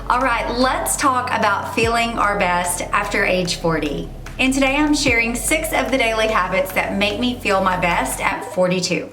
All right, let's talk about feeling our best after age 40. And today I'm sharing 6 of the daily habits that make me feel my best at 42.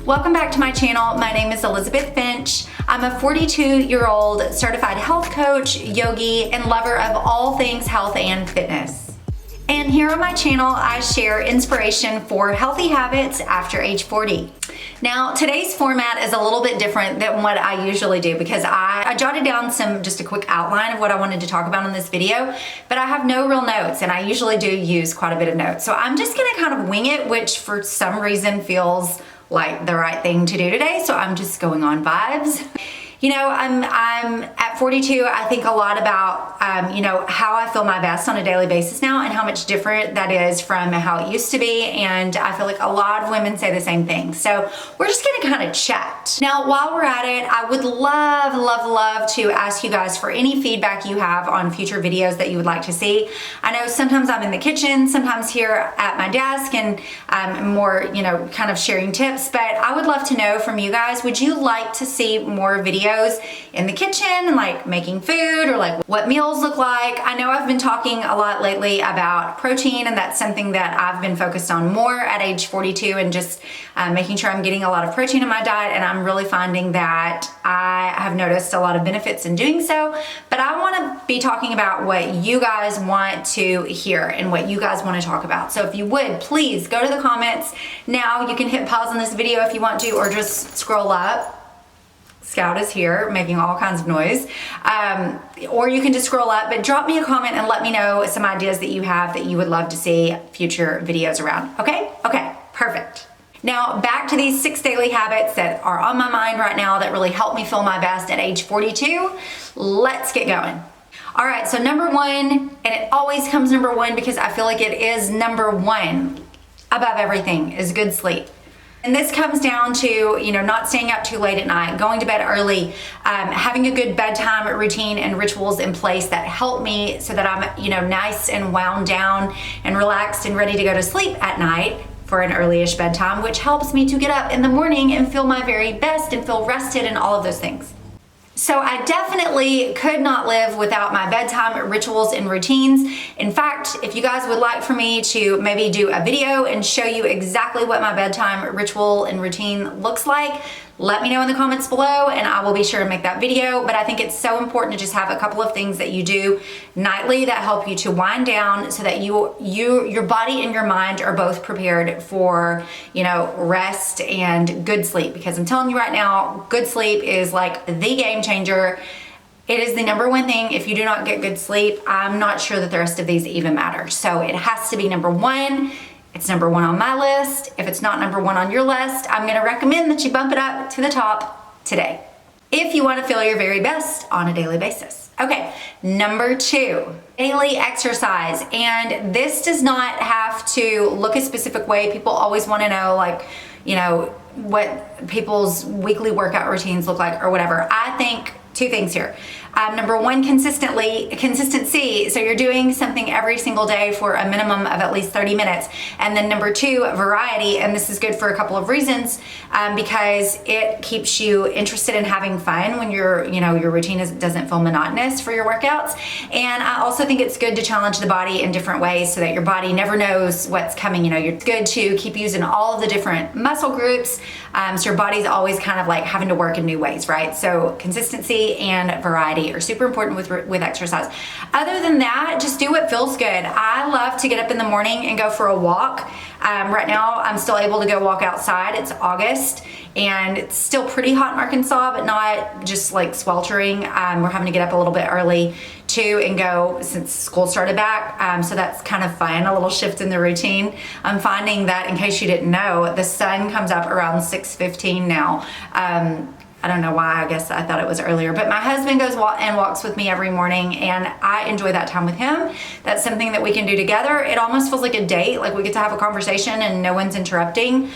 Welcome back to my channel. My name is Elizabeth Finch. I'm a 42-year-old certified health coach, yogi, and lover of all things health and fitness. And here on my channel, I share inspiration for healthy habits after age 40. Now, today's format is a little bit different than what I usually do because I jotted down just a quick outline of what I wanted to talk about in this video, but I have no real notes, and I usually do use quite a bit of notes. So I'm just gonna kind of wing it, which for some reason feels like the right thing to do today, so I'm just going on vibes. You know, I'm at 42, I think a lot about, how I feel my best on a daily basis now and how much different that is from how it used to be. And I feel like a lot of women say the same thing. So we're just gonna kind of chat. Now, while we're at it, I would love to ask you guys for any feedback you have on future videos that you would like to see. I know sometimes I'm in the kitchen, sometimes here at my desk, and I'm more, kind of sharing tips, but I would love to know from you guys, would you like to see more videos in the kitchen and like making food or like what meals look like? I know I've been talking a lot lately about protein, and that's something that I've been focused on more at age 42 and just making sure I'm getting a lot of protein in my diet, and I'm really finding that I have noticed a lot of benefits in doing so. But I want to be talking about what you guys want to hear and what you guys want to talk about. So if you would, please go to the comments now. You can hit pause on this video if you want to, or just scroll up. Scout is here making all kinds of noise. Or you can just scroll up, but drop me a comment and let me know some ideas that you have that you would love to see future videos around. Okay? Okay, perfect. Now back to these 6 daily habits that are on my mind right now that really help me feel my best at age 42. Let's get going. All right, so number 1, and it always comes number 1 because I feel like it is number 1 above everything, is good sleep. And this comes down to, not staying up too late at night, going to bed early, having a good bedtime routine and rituals in place that help me so that I'm, nice and wound down and relaxed and ready to go to sleep at night for an early-ish bedtime, which helps me to get up in the morning and feel my very best and feel rested and all of those things. So I definitely could not live without my bedtime rituals and routines. In fact, if you guys would like for me to maybe do a video and show you exactly what my bedtime ritual and routine looks like, let me know in the comments below and I will be sure to make that video. But I think it's so important to just have a couple of things that you do nightly that help you to wind down so that your body and your mind are both prepared for, rest and good sleep. Because I'm telling you right now, good sleep is like the game changer. It is the number 1 thing. If you do not get good sleep, I'm not sure that the rest of these even matter. So it has to be number 1. It's number 1 on my list. If it's not number 1 on your list, I'm gonna recommend that you bump it up to the top today, if you wanna feel your very best on a daily basis. Okay, number 2, daily exercise. And this does not have to look a specific way. People always wanna know, what people's weekly workout routines look like or whatever. I think 2 things here. Number 1, consistency. So you're doing something every single day for a minimum of at least 30 minutes. And then number 2, variety. And this is good for a couple of reasons, because it keeps you interested in having fun when your routine doesn't feel monotonous for your workouts. And I also think it's good to challenge the body in different ways so that your body never knows what's coming. You're good to keep using all of the different muscle groups. So your body's always kind of like having to work in new ways, right? So consistency and variety are super important with exercise. Other than that, just do what feels good. I love to get up in the morning and go for a walk. Right now, I'm still able to go walk outside. It's August and it's still pretty hot in Arkansas, but not just like sweltering. We're having to get up a little bit early too and go since school started back. So that's kind of fun, a little shift in the routine. I'm finding that, in case you didn't know, the sun comes up around 6:15 now. I don't know why, I guess I thought it was earlier, but my husband goes and walks with me every morning and I enjoy that time with him. That's something that we can do together. It almost feels like a date, like we get to have a conversation and no one's interrupting.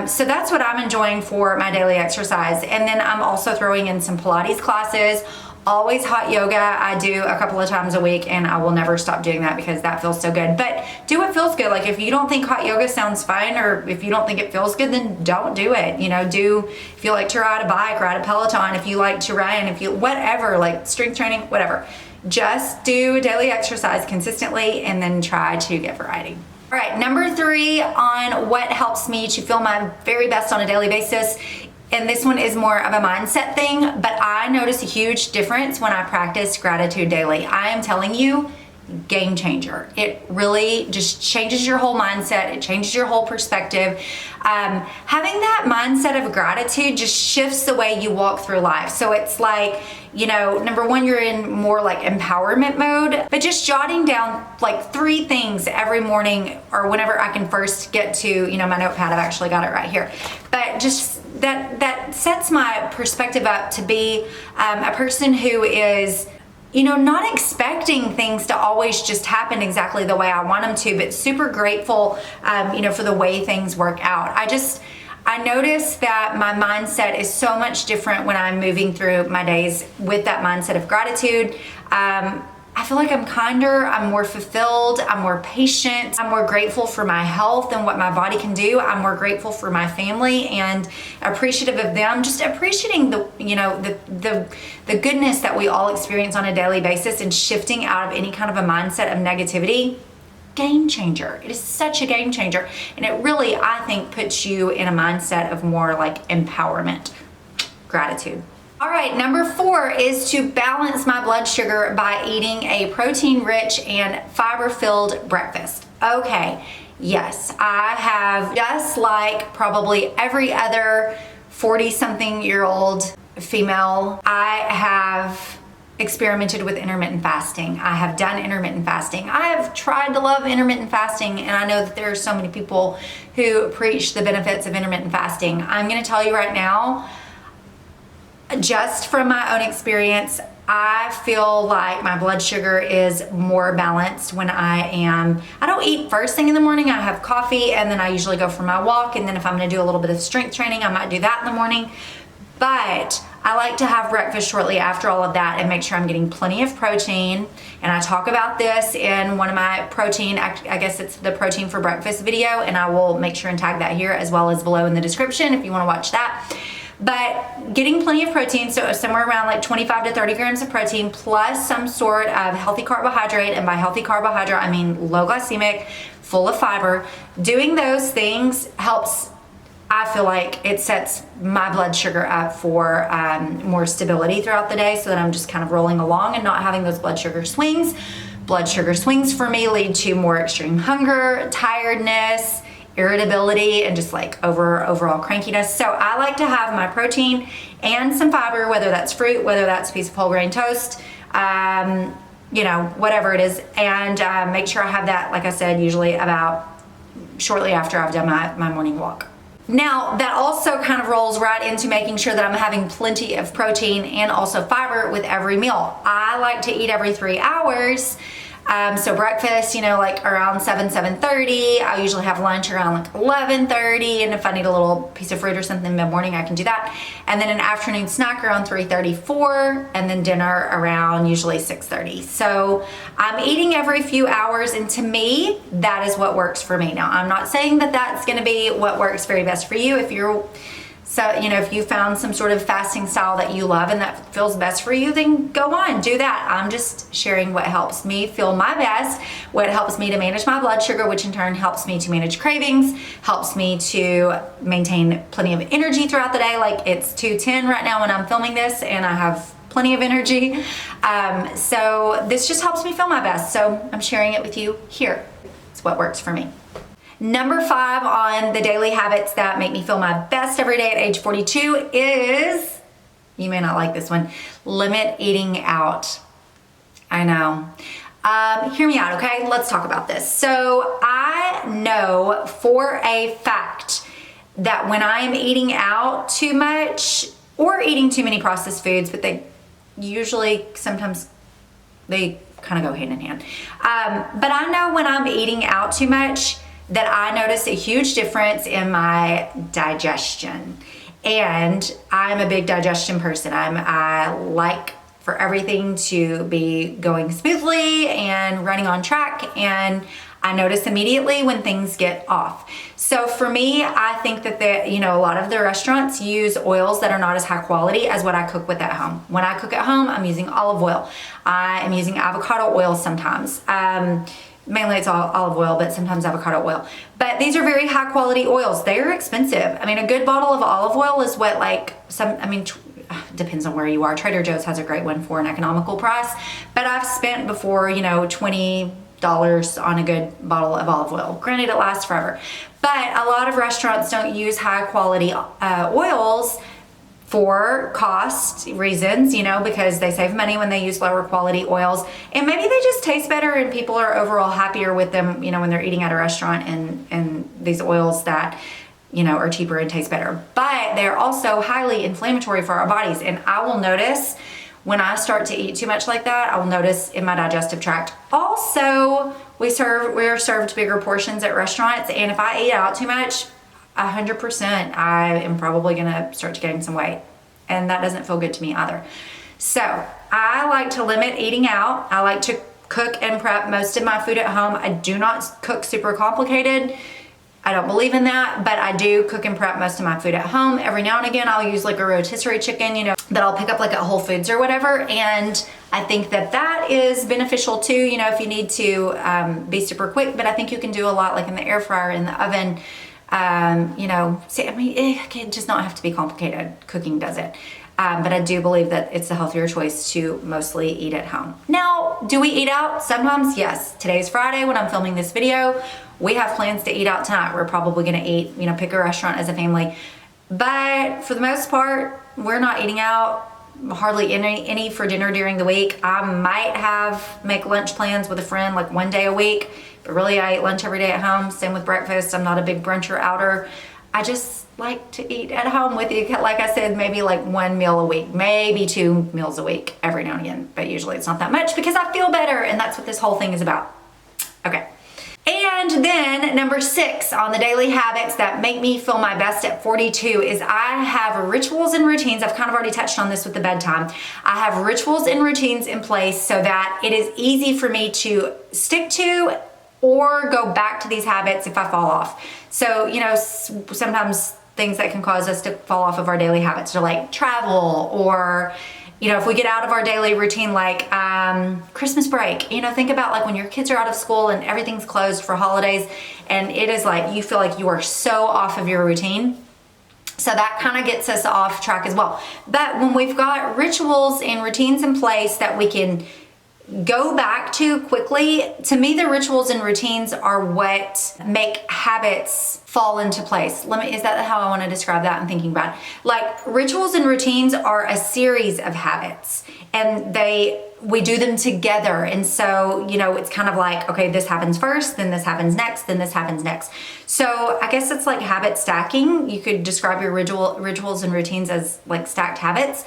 So that's what I'm enjoying for my daily exercise. And then I'm also throwing in some Pilates classes Always hot yoga. I do a couple of times a week, and I will never stop doing that because that feels so good. But do what feels good. Like if you don't think hot yoga sounds fine, or if you don't think it feels good, then don't do it. You know, if you like to ride a bike, ride a Peloton. If you like to run, whatever, like strength training, whatever. Just do daily exercise consistently and then try to get variety. All right, number 3 on what helps me to feel my very best on a daily basis. And this one is more of a mindset thing, but I notice a huge difference when I practice gratitude daily. I am telling you, game changer. It really just changes your whole mindset. It changes your whole perspective. Having that mindset of gratitude just shifts the way you walk through life. So it's like, number 1, you're in more like empowerment mode, but just jotting down like 3 things every morning or whenever I can first get to, my notepad. I've actually got it right here. But just that sets my perspective up to be a person who is, not expecting things to always just happen exactly the way I want them to, but super grateful, for the way things work out. I notice that my mindset is so much different when I'm moving through my days with that mindset of gratitude. I feel like I'm kinder, I'm more fulfilled, I'm more patient, I'm more grateful for my health and what my body can do. I'm more grateful for my family and appreciative of them. Just appreciating the goodness that we all experience on a daily basis, and shifting out of any kind of a mindset of negativity. Game changer. It is such a game changer. And it really, I think, puts you in a mindset of more like empowerment. Gratitude. All right, number 4 is to balance my blood sugar by eating a protein-rich and fiber-filled breakfast. Okay, yes, I have, just like probably every other 40-something-year-old female, I have experimented with intermittent fasting. I have done intermittent fasting. I have tried to love intermittent fasting, and I know that there are so many people who preach the benefits of intermittent fasting. I'm going to tell you right now, just from my own experience, I feel like my blood sugar is more balanced when I don't eat first thing in the morning. I have coffee, and then I usually go for my walk, and then if I'm going to do a little bit of strength training, I might do that in the morning. But I like to have breakfast shortly after all of that and make sure I'm getting plenty of protein. And I talk about this in one of my protein, I guess it's the protein for breakfast video, and I will make sure and tag that here as well as below in the description if you want to watch that. But getting plenty of protein, so somewhere around like 25 to 30 grams of protein plus some sort of healthy carbohydrate, and by healthy carbohydrate I mean low glycemic, full of fiber. Doing those things helps, I feel like it sets my blood sugar up for more stability throughout the day, so that I'm just kind of rolling along and not having those blood sugar swings. Blood sugar swings for me lead to more extreme hunger, tiredness, irritability, and just like overall crankiness. So I like to have my protein and some fiber, whether that's fruit, whether that's a piece of whole grain toast, whatever it is, and make sure I have that, like I said, usually about shortly after I've done my morning walk. Now, that also kind of rolls right into making sure that I'm having plenty of protein and also fiber with every meal. I like to eat every 3 hours. So breakfast, like around 7:30. I usually have lunch around like 11:30, and if I need a little piece of fruit or something in the morning, I can do that. And then an afternoon snack around 3:34, and then dinner around usually 6:30. So I'm eating every few hours, and to me, that is what works for me. Now, I'm not saying that that's going to be what works very best for you. If you found some sort of fasting style that you love and that feels best for you, then go on, do that. I'm just sharing what helps me feel my best, what helps me to manage my blood sugar, which in turn helps me to manage cravings, helps me to maintain plenty of energy throughout the day. Like it's 2:10 right now when I'm filming this, and I have plenty of energy. So this just helps me feel my best. So I'm sharing it with you here. It's what works for me. Number 5 on the daily habits that make me feel my best every day at age 42 is, you may not like this one, limit eating out. I know. Hear me out, okay? Let's talk about this. So I know for a fact that when I am eating out too much or eating too many processed foods, but sometimes they kind of go hand in hand. But I know when I'm eating out too much, that I notice a huge difference in my digestion. And I'm a big digestion person. I like for everything to be going smoothly and running on track, and I notice immediately when things get off. So for me, I think that a lot of the restaurants use oils that are not as high quality as what I cook with at home. When I cook at home, I'm using olive oil. I am using avocado oil sometimes. Mainly it's all olive oil, but sometimes avocado oil. But these are very high quality oils. They're expensive. I mean, a good bottle of olive oil is what, like, depends on where you are. Trader Joe's has a great one for an economical price, but I've spent before, $20 on a good bottle of olive oil. Granted, it lasts forever, but a lot of restaurants don't use high quality oils for cost reasons, because they save money when they use lower quality oils, and maybe they just taste better and people are overall happier with them, when they're eating at a restaurant, and these oils that are cheaper and taste better. But they're also highly inflammatory for our bodies, and I will notice when I start to eat too much like that, I will notice in my digestive tract. Also, we are served bigger portions at restaurants, and if I eat out too much, 100%, I am probably gonna start to gain some weight, and that doesn't feel good to me either. So I like to limit eating out. I like to cook and prep most of my food at home. I do not cook super complicated. I don't believe in that, but I do cook and prep most of my food at home. Every now and again, I'll use like a rotisserie chicken, that I'll pick up like at Whole Foods or whatever. And I think that is beneficial too, if you need to be super quick, but I think you can do a lot like in the air fryer, in the oven. It does not have to be complicated. Cooking does it. But I do believe that it's a healthier choice to mostly eat at home. Now, do we eat out? Sometimes, yes. Today's Friday when I'm filming this video. We have plans to eat out tonight. We're probably gonna eat, pick a restaurant as a family. But for the most part, we're not eating out hardly any for dinner during the week. I might make lunch plans with a friend like one day a week, but really I eat lunch every day at home. Same with breakfast. I'm not a big bruncher outer. I just like to eat at home with you. Like I said, maybe like one meal a week, maybe 2 meals a week every now and again, but usually it's not that much because I feel better, and that's what this whole thing is about. Okay. And then number 6 on the daily habits that make me feel my best at 42 is I have rituals and routines. I've kind of already touched on this with the bedtime. I have rituals and routines in place so that it is easy for me to stick to or go back to these habits if I fall off. So, sometimes things that can cause us to fall off of our daily habits are like travel, or if we get out of our daily routine, like Christmas break, think about like when your kids are out of school and everything's closed for holidays, and it is like you feel like you are so off of your routine. So that kind of gets us off track as well. But when we've got rituals and routines in place that we can go back to quickly, to me the rituals and routines are what make habits fall into place. Is that how I want to describe that? I'm thinking about it. Like, rituals and routines are a series of habits, and we do them together. And so, it's kind of like, okay, this happens first, then this happens next, then this happens next. So I guess it's like habit stacking. You could describe your rituals and routines as like stacked habits.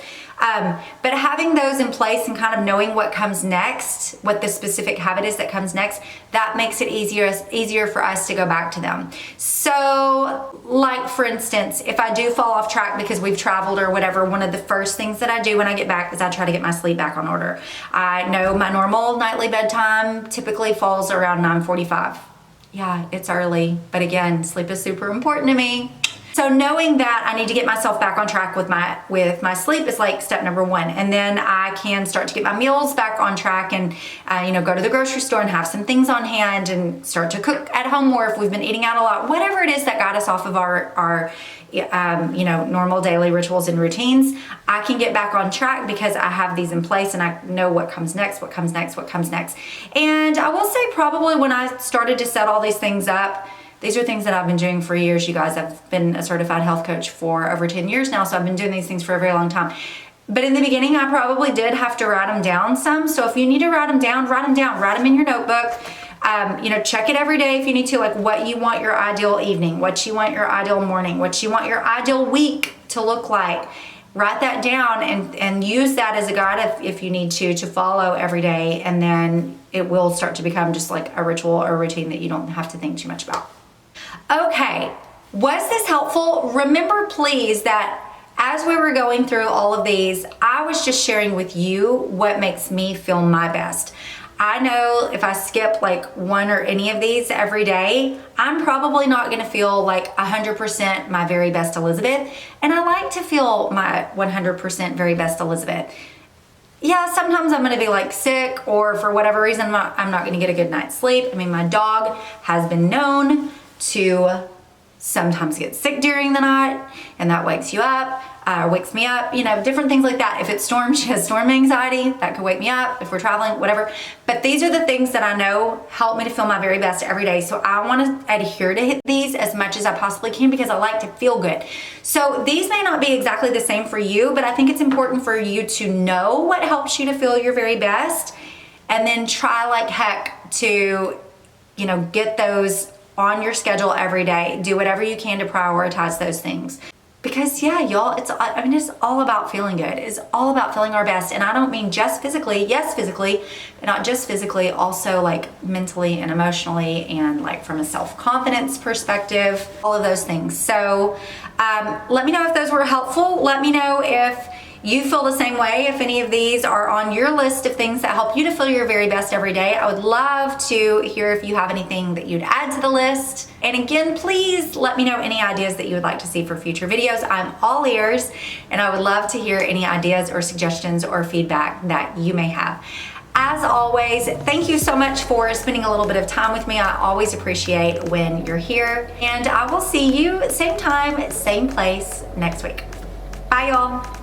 But having those in place and kind of knowing what comes next, what the specific habit is that comes next, that makes it easier for us to go back to them. So, like for instance, if I do fall off track because we've traveled or whatever, one of the first things that I do when I get back is I try to get my sleep back on order. I know my normal nightly bedtime typically falls around 9:45. Yeah, it's early, but again, sleep is super important to me. So knowing that I need to get myself back on track with my sleep is like step number 1. And then I can start to get my meals back on track and, go to the grocery store and have some things on hand and start to cook at home more if we've been eating out a lot. Whatever it is that got us off of our normal daily rituals and routines, I can get back on track because I have these in place and I know what comes next, what comes next, what comes next. And I will say probably when I started to set all these things up, these are things that I've been doing for years, you guys. I've been a certified health coach for over 10 years now, so I've been doing these things for a very long time. But in the beginning, I probably did have to write them down some. So if you need to write them down, write them in your notebook. Check it every day if you need to, like what you want your ideal evening, what you want your ideal morning, what you want your ideal week to look like. Write that down and use that as a guide if you need to follow every day. And then it will start to become just like a ritual or a routine that you don't have to think too much about. Okay, was this helpful? Remember please that as we were going through all of these, I was just sharing with you what makes me feel my best. I know if I skip like one or any of these every day, I'm probably not gonna feel like 100% my very best Elizabeth. And I like to feel my 100% very best Elizabeth. Yeah, sometimes I'm gonna be like sick, or for whatever reason, I'm not gonna get a good night's sleep. I mean, my dog has been known to sometimes get sick during the night, and that wakes you up, wakes me up, you know, different things like that. If it storms, she has storm anxiety, that could wake me up if we're traveling, whatever. But these are the things that I know help me to feel my very best every day. So I want to adhere to these as much as I possibly can because I like to feel good. So these may not be exactly the same for you, but I think it's important for you to know what helps you to feel your very best, and then try like heck to, you know, get those on your schedule every day. Do whatever you can to prioritize those things. Because yeah, y'all, it's all about feeling good. It's all about feeling our best. And I don't mean just physically, yes, physically, but not just physically, also like mentally and emotionally, and like from a self-confidence perspective, all of those things. So let me know if those were helpful. Let me know if you feel the same way, if any of these are on your list of things that help you to feel your very best every day. I would love to hear if you have anything that you'd add to the list. And again, please let me know any ideas that you would like to see for future videos. I'm all ears, and I would love to hear any ideas or suggestions or feedback that you may have. As always, thank you so much for spending a little bit of time with me. I always appreciate when you're here, and I will see you same time, same place next week. Bye, y'all.